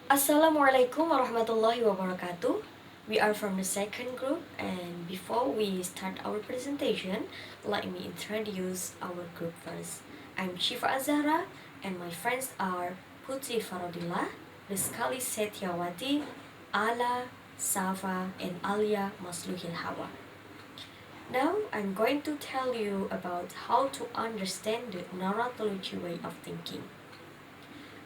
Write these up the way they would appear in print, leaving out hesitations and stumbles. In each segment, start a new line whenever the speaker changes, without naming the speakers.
Assalamualaikum warahmatullahi wabarakatuh. We are from the second group, and before we start our presentation, let me introduce our group first. I'm Shifa Azhara, and my friends are Putri Farodillah, Rizkali Setiawati, Ala, Safa, and Alia Masluhil Hawa. Now, I'm going to tell you about how to understand the narratology way of thinking.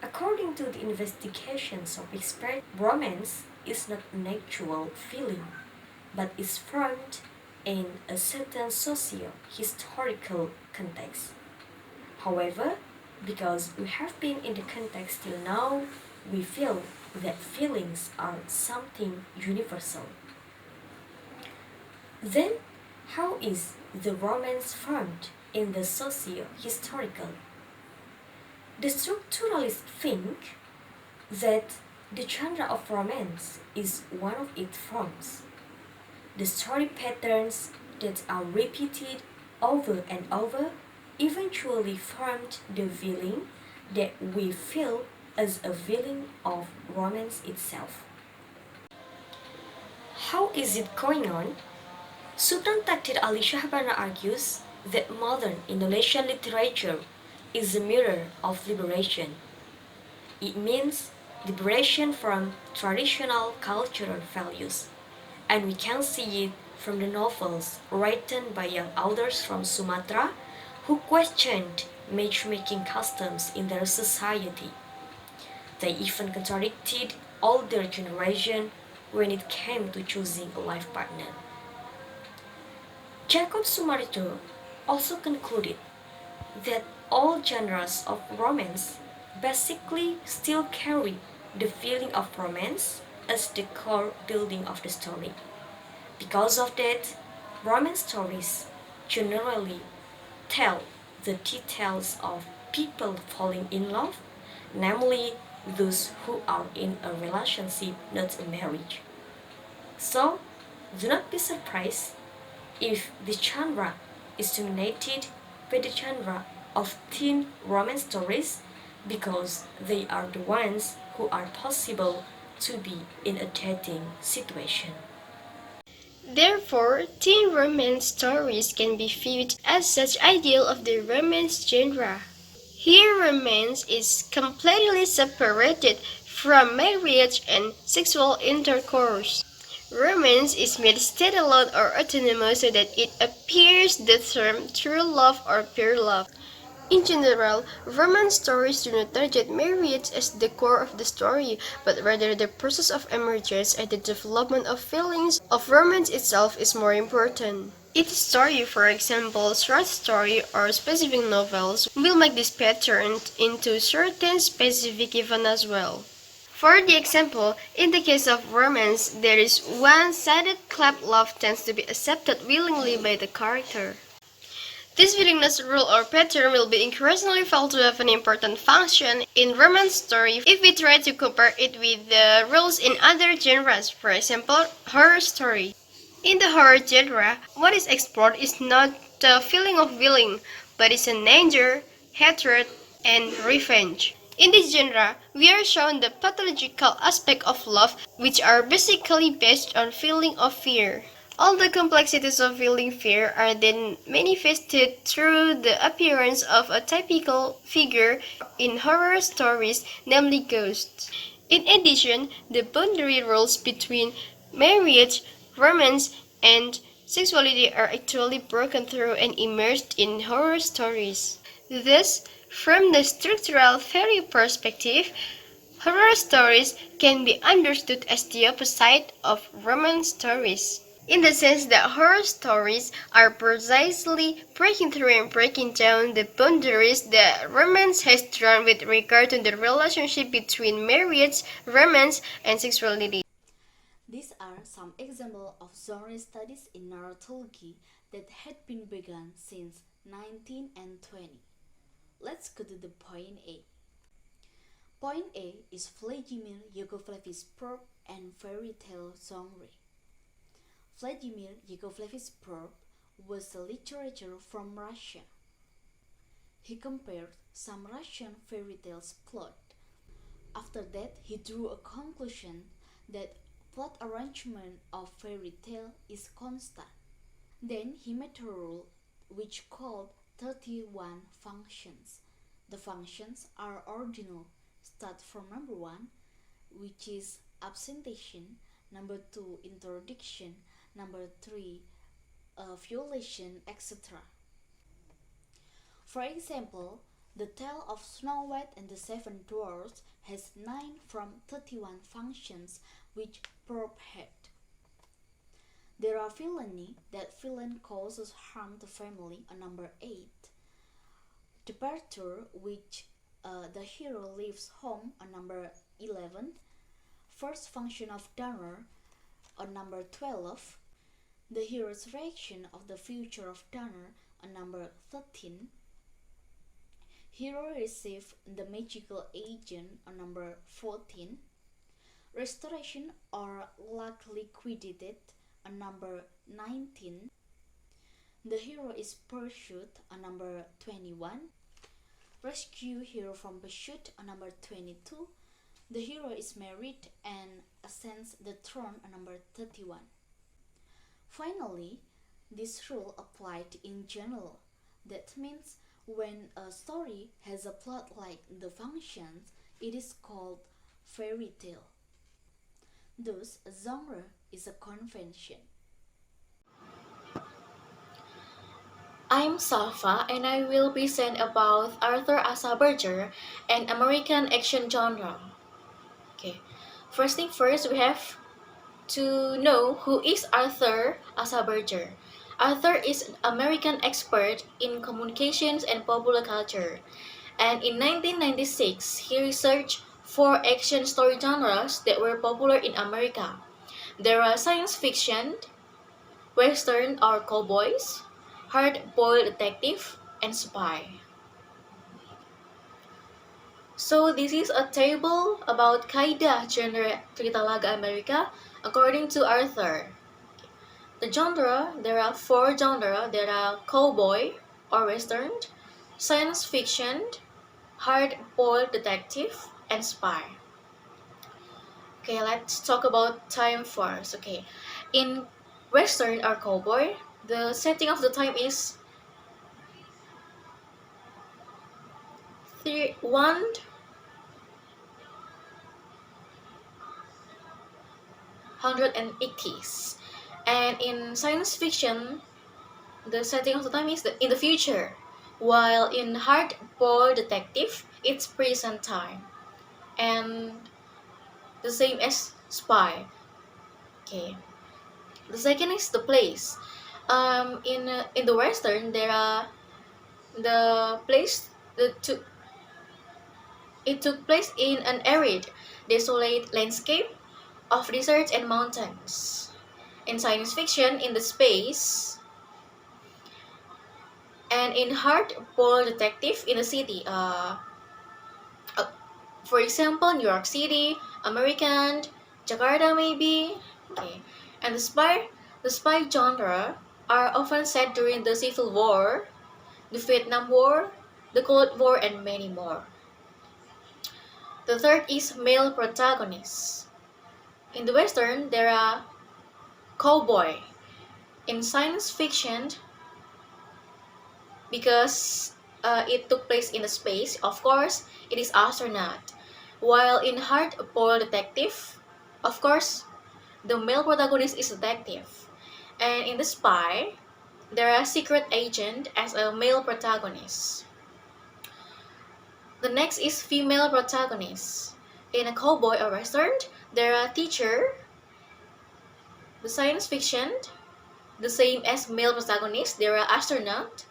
According to the investigations of experts, romance is not a natural feeling, but is formed in a certain socio-historical context. However, because we have been in the context till now, we feel that feelings are something universal. Then, how is the romance formed in the socio-historical? The structuralists think that the genre of romance is one of its forms. The story patterns that are repeated over and over eventually formed the feeling that we feel as a feeling of romance itself. How is it going on? Sultan Takdir Ali Shahbana argues that modern Indonesian literature is a mirror of liberation. It means liberation from traditional cultural values, and we can see it from the novels written by young authors from Sumatra who questioned matchmaking customs in their society. They even contradicted older generation when it came to choosing a life partner. Jacob Sumarito also concluded that all genres of romance basically still carry the feeling of romance as the core building of the story. Because of that, romance stories generally tell the details of people falling in love, namely those who are in a relationship, not a marriage. So, do not be surprised if the genre is dominated by the genre of teen romance stories because they are the ones who are possible to be in a dating situation.
Therefore, teen romance stories can be viewed as such ideal of the romance genre. Here romance is completely separated from marriage and sexual intercourse. Romance is made standalone or autonomous so that it appears the term true love or pure love. In general, romance stories do not target marriage as the core of the story, but rather the process of emergence and the development of feelings of romance itself is more important. Each story, for example, short story or specific novels, will make this pattern into certain specific event as well. For the example, in the case of romance, there is one-sided clap love tends to be accepted willingly by the character. This willingness rule or pattern will be increasingly felt to have an important function in romance story if we try to compare it with the rules in other genres, for example, horror story. In the horror genre, what is explored is not the feeling of willing, but is an anger, hatred, and revenge. In this genre, we are shown the pathological aspect of love, which are basically based on feeling of fear. All the complexities of feeling fear are then manifested through the appearance of a typical figure in horror stories, namely ghosts. In addition, the boundary rules between marriage, romance, and sexuality are actually broken through and immersed in horror stories. Thus, from the structural theory perspective, horror stories can be understood as the opposite of romance stories, in the sense that horror stories are precisely breaking through and breaking down the boundaries that romance has drawn with regard to the relationship between marriage, romance, and sexuality.
These are some examples of genre studies in narratology that had been begun since 19 and 20. Let's go to the point A. Point A is Vladimir Yakovlevich Probe and fairy tale genre. Vladimir Yakovlevich Probe was a literature from Russia. He compared some Russian fairy tales plot After that, he drew a conclusion that plot arrangement of fairy tale is constant. Then he made a rule which called 31 functions. The functions are ordinal, start from number 1, which is absentation, number 2 interdiction, number 3 violation, etc. For example, the tale of Snow White and the Seven Dwarfs has 9 from 31 functions which probe head. There are villainy, that villain causes harm to family, a number 8. Departure, which the hero leaves home, a number 11. First function of Donner, a number 12. The hero's reaction of the future of Donner, a number 13. Hero receive the magical agent, a number 14. Restoration or luck liquidated, a number 19. The hero is pursued, a number 21. Rescue hero from pursuit, a number 22. The hero is married and ascends the throne, a number 31. Finally, this rule applied in general. That means when a story has a plot like the functions, it is called fairy tale. Thus, a genre is a convention.
I'm Safa and I will present about Arthur Asa Berger and American action genre. Okay, first thing first, we have to know who is Arthur Asa Berger. Arthur is an American expert in communications and popular culture, and in 1996 he researched 4 action story genres that were popular in America. There are science fiction, western or cowboys, hard-boiled detective, and spy. So this is a table about kaidah genre cerita laga Amerika according to Arthur. The genre, there are 4 genre. There are cowboy or western, science fiction, hard-boiled detective, and spy. Okay, let's talk about time first. Okay, in western or cowboy, the setting of the time is 180s, and in science fiction, the setting of the time is in the future, while in hard-boiled detective, it's present time, and the same as spy. Okay. The second is the place. In the western, there are the place that took place in an arid, desolate landscape of deserts and mountains. In science fiction, in the space, and in hard-boiled detective, in the city. Uh, for example, New York City, American, Jakarta maybe. Okay. And the spy genre are often set during the Civil War, the Vietnam War, the Cold War, and many more. The third is male protagonists. In the Western, there are cowboy. In science fiction, because it took place in the space, of course, it is astronaut. While in hard-boiled detective, of course, the male protagonist is detective. And in the spy, there are secret agent as a male protagonist. The next is female protagonist. In a cowboy or western, there are teacher. The science fiction, the same as male protagonist, there are astronaut.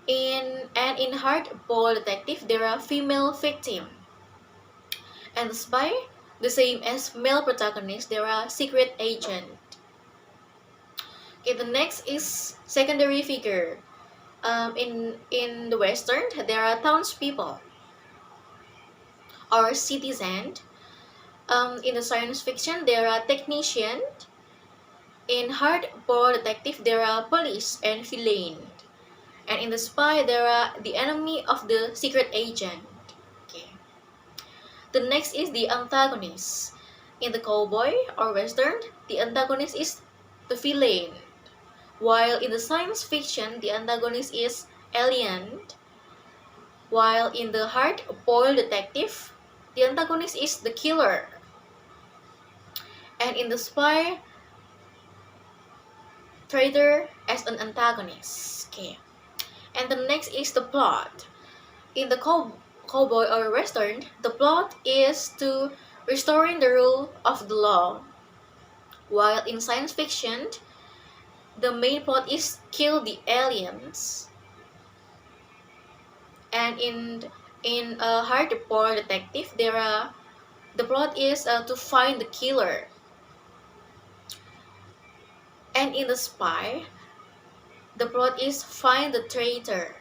In hard-boiled detective, there are female victim. And the spy, the same as male protagonist, there are secret agent. Okay, the next is secondary figure. In the western, there are townspeople or citizen. In the science fiction, there are technician. In hard-boiled detective, there are police and villain. And in the spy, there are the enemy of the secret agent. Okay. The next is the antagonist. In the cowboy or western, the antagonist is the villain, while in the science fiction, the antagonist is alien, while in the hard-boiled detective, the antagonist is the killer, and in the spy traitor as an antagonist. Okay. And the next is the plot. In the cowboy or western, the plot is to restoring the rule of the law, while in science fiction, the main plot is kill the aliens, and in a hard-boiled detective, the plot is to find the killer, and in the spy, the plot is find the traitor.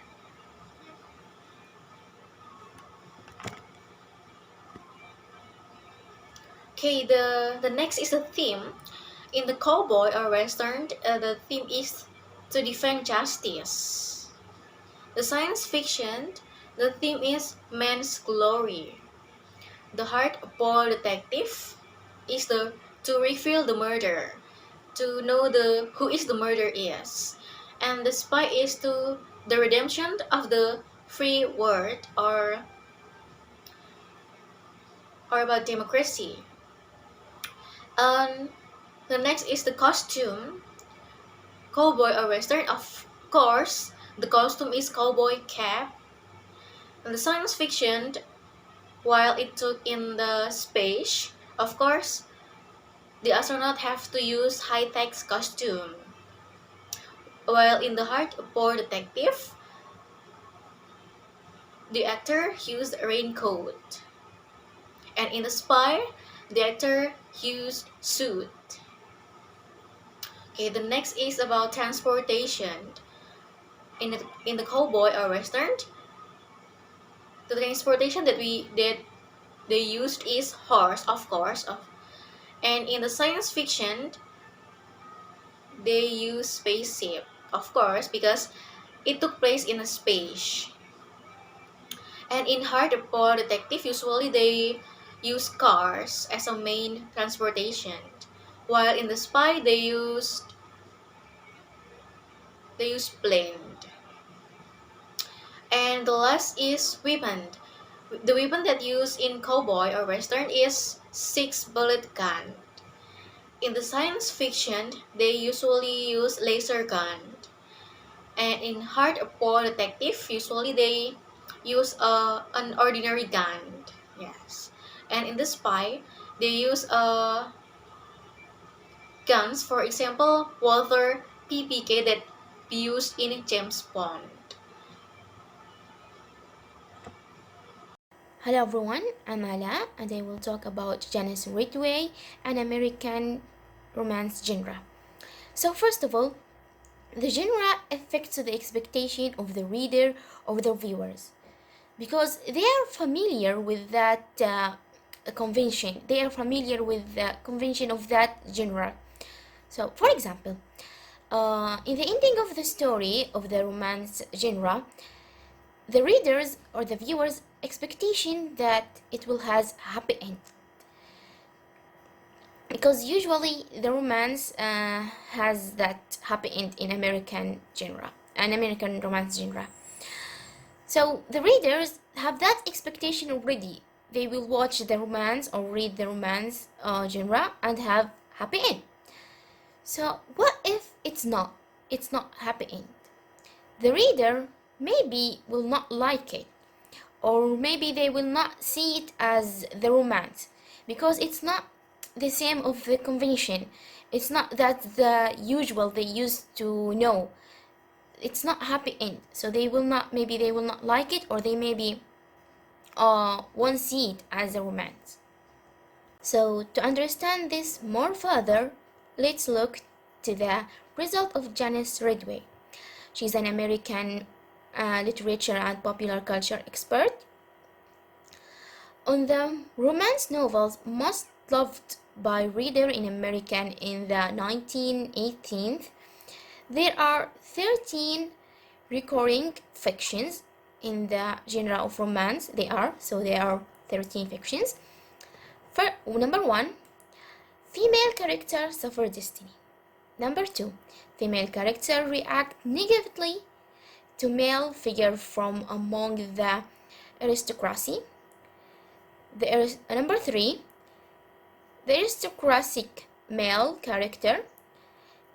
Okay, the next is a theme. In the cowboy or western, the theme is to defend justice. The science fiction, the theme is man's glory. The hard-boiled detective is to reveal the murder, to know who is the murderer is, and the spy is to the redemption of the free world or about democracy. And the next is the costume. Cowboy or western, of course, the costume is cowboy cap. And the science fiction, while it took in the space, of course, the astronaut have to use high-tech costume. While in the hard-boiled detective, the actor used a raincoat. And in the spy, the actor used suit. Okay, the next is about transportation. In the cowboy or western, the transportation that they used is horse, of course. And in the science fiction, they use spaceship, of course, because it took place in a space. And in hardcore detective, usually they use cars as a main transportation, while in the spy they use plane. And the last is weapon. The weapon that used in cowboy or western is 6-bullet gun. In the science fiction, they usually use laser gun. And in hardcore detective, usually they use an ordinary gun. Yes. And in the spy, they use guns, for example, Walther PPK that be used in James Bond.
Hello everyone, I'm Ala and I will talk about Janice Ridgway, an American romance genre. So first of all, the genre affects the expectation of the reader or the viewers because they are familiar with that convention. They are familiar with the convention of that genre. So, for example, in the ending of the story of the romance genre, the readers or the viewers expectation that it will has happy end, because usually the romance has that happy end in American genre, an American romance genre. So the readers have that expectation already. They will watch the romance or read the romance genre and have happy end. So what if it's not? It's not happy end. The reader maybe will not like it, or maybe they will not see it as the romance because it's not the same of the convention. It's not that the usual they used to know. It's not happy end, so they will not like it, or they maybe won't see it as a romance. So to understand this more further, let's look to the result of Janice Ridgway. She's an American literature and popular culture expert on the romance novels most loved by reader in American in the 1918th. There are 13 recurring fictions in the genre of romance. There are 13 fictions.
Number one, female character suffer destiny. Number two, female character react negatively to male figure from among the aristocracy. Number three, the aristocratic male character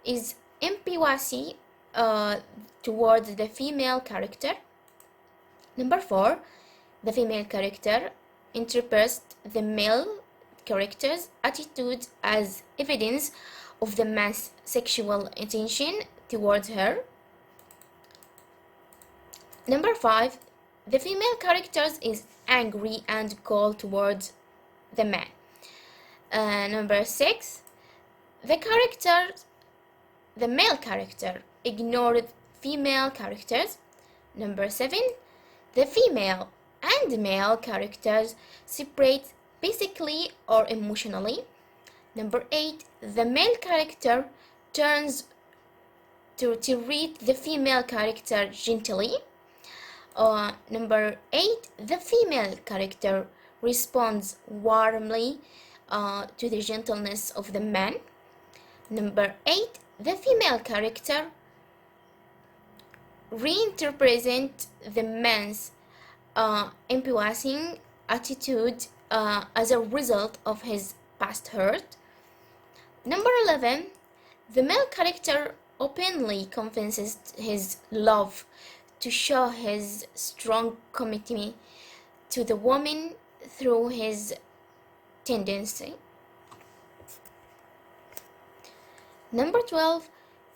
is empathy uh, towards the female character. Number four, the female character interprets the male character's attitude as evidence of the man's sexual intention towards her. Number five, the female character is angry and cold towards the man. Number six, the male character ignored female characters. Number seven, the female and male characters separate physically or emotionally. Number eight, the male character turns to treat the female character gently. Number eight, the female character responds warmly to the gentleness of the man. Number eight, the female character reinterpresent the man's embarrassing attitude as a result of his past hurt. Number 11, the male character openly confesses his love to show his strong commitment to the woman through his tendency. Number 12,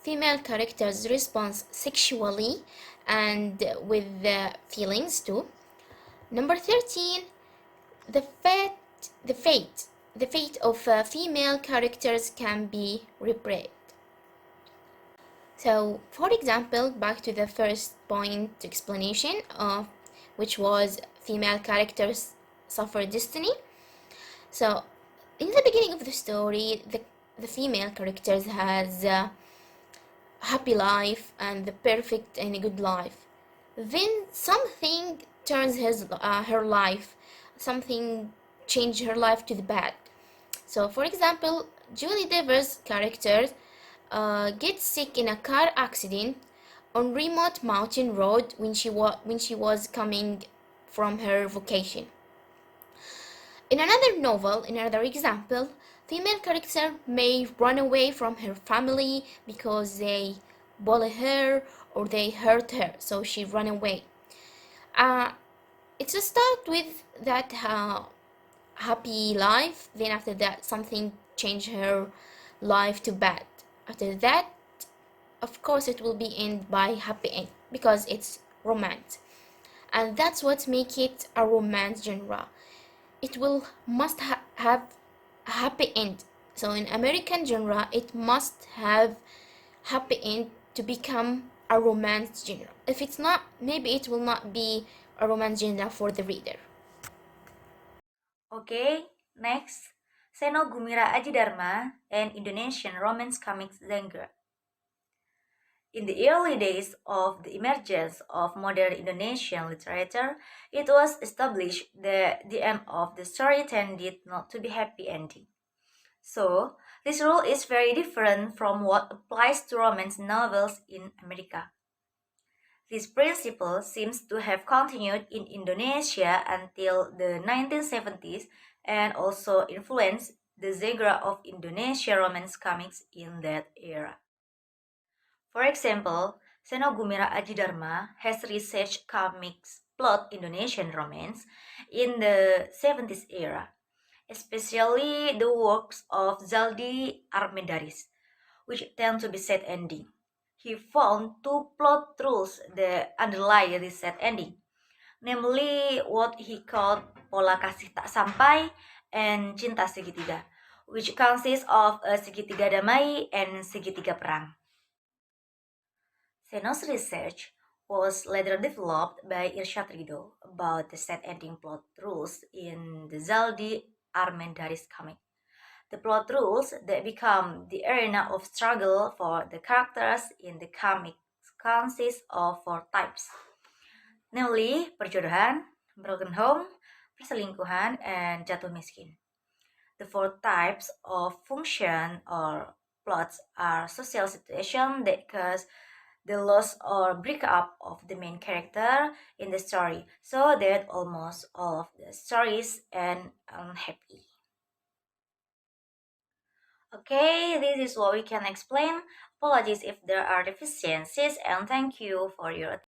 female characters respond sexually and with the feelings too. Number 13, the fate of female characters can be replayed. So, for example, back to the first point explanation of which was female characters suffer destiny. So, in the beginning of the story, the female characters has a happy life and the perfect and a good life. Then something turns her life, something changed her life to the bad. So, for example, Julie Dever's character gets sick in a car accident on remote mountain road when she was coming from her vacation. In another example, female character may run away from her family because they bully her or they hurt her, so she run away. It's a start with that happy life, then after that something changed her life to bad. After that, of course, it will be end by happy end because it's romance, and that's what make it a romance genre. It will must have a happy end. So in American genre, it must have happy end to become a romance genre. If it's not, maybe it will not be a romance genre for the reader.
Okay, next, Seno Gumira Aji Dharma, an Indonesian romance comics genre. In the early days of the emergence of modern Indonesian literature, it was established that the end of the story tended not to be happy ending. So, this rule is very different from what applies to romance novels in America. This principle seems to have continued in Indonesia until the 1970s and also influenced the genre of Indonesia romance comics in that era. For example, Seno Gumira Ajidharma has researched comics plot Indonesian romance in the 70s era, especially the works of Zaldi Armendaris, which tend to be set ending. He found two plot rules that underlie this set ending, namely what he called pola kasih tak sampai and cinta segitiga, which consists of a segitiga damai and segitiga perang. Seno's research was later developed by Irsyad Ridho about the set ending plot rules in the Zaldi Armendaris comic. The plot rules that become the arena of struggle for the characters in the comic consist of four types, namely perjodohan, broken home, perselingkuhan, and jatuh miskin.
The four types of function or plots are social situation that cause the loss or breakup of the main character in the story, so that almost all of the stories end unhappy. Okay, this is what we can explain. Apologies if there are deficiencies, and thank you for your